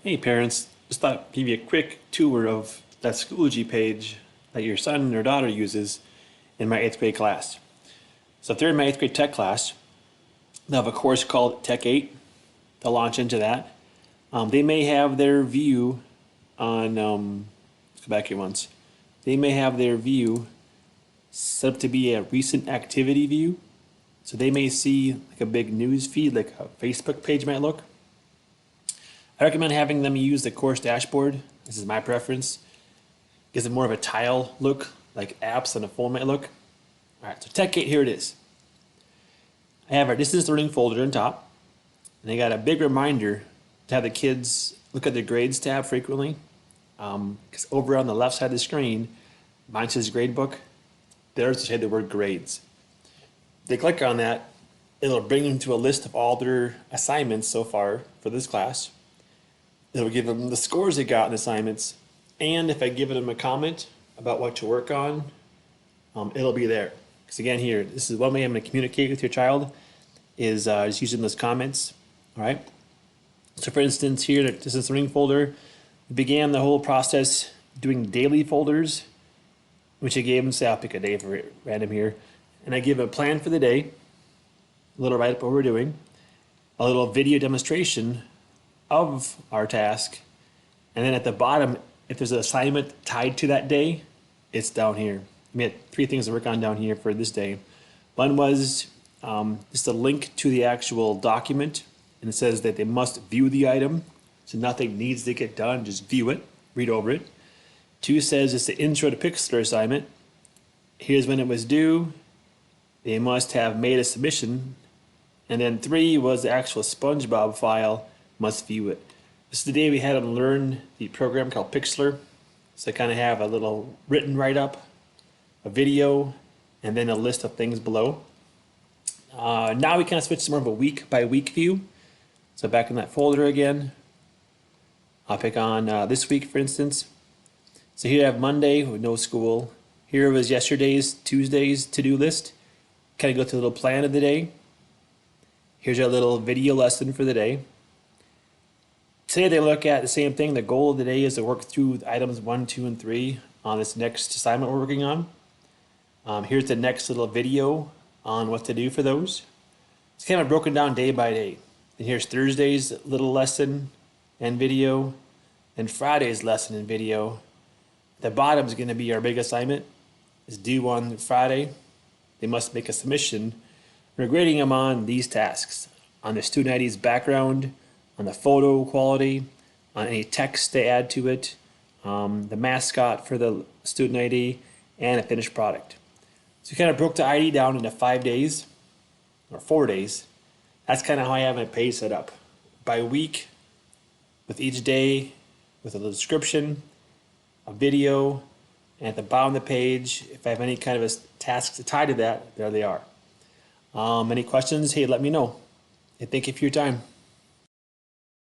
Hey parents, just thought I'd give you a quick tour of that Schoology page that your son or daughter uses in my 8th grade class. So if they're in my 8th grade tech class, they'll have a course called Tech 8. They'll launch into that. They may have their view on, let's go back here once. They may have their view set up to be a recent activity view. So they may see like a big news feed, like a Facebook page might look. I recommend having them use the course dashboard. This is my preference. Gives it more of a tile look, like apps on a phone might look. All right, so Tech 8, here it is. I have our distance learning folder on top, and I got a big reminder to have the kids look at the grades tab frequently. Because over on the left side of the screen, mine says gradebook. Theirs will say the word grades. They click on that, it'll bring them to a list of all their assignments so far for this class. It'll give them the scores they got in assignments, and if I give them a comment about what to work on, it'll be there. Because again, here, this is one way I'm going to communicate with your child is just using those comments. All right. So, for instance, here, this is the ring folder. We began the whole process doing daily folders, which I gave them. Say, I'll pick a day for random here, and I give a plan for the day, a little write up what we're doing, a little video demonstration of our task, and then at the bottom, if there's an assignment tied to that day, it's down here. We had 3 things to work on down here for this day. One was just a link to the actual document, and it says that they must view the item, so nothing needs to get done, just view it, read over it. 2 says it's the intro to Pixlr assignment. Here's when it was due. They must have made a submission. And then 3 was the actual SpongeBob file, must view it. This is the day we had them learn the program called Pixlr. So I kind of have a little written write-up, a video, and then a list of things below. Now we kind of switch to more of a week-by-week view. So back in that folder again, I'll pick on this week, for instance. So here I have Monday with no school. Here was yesterday's, Tuesday's to-do list. Kind of go through a little plan of the day. Here's our little video lesson for the day. Today they look at the same thing. The goal of the day is to work through items 1, 2, and 3 on this next assignment we're working on. Here's the next little video on what to do for those. It's kind of broken down day by day. And here's Thursday's little lesson and video, and Friday's lesson and video. The bottom is going to be our big assignment. It's due on Friday. They must make a submission. We're grading them on these tasks, on the student ID's background, on the photo quality, on any text they add to it, the mascot for the student ID, and a finished product. So we kind of broke the ID down into 5 days, or 4 days. That's kind of how I have my page set up. By week, with each day, with a little description, a video, and at the bottom of the page, if I have any kind of a tasks tied to that, there they are. Any questions? Hey, let me know. Hey, thank you for your time.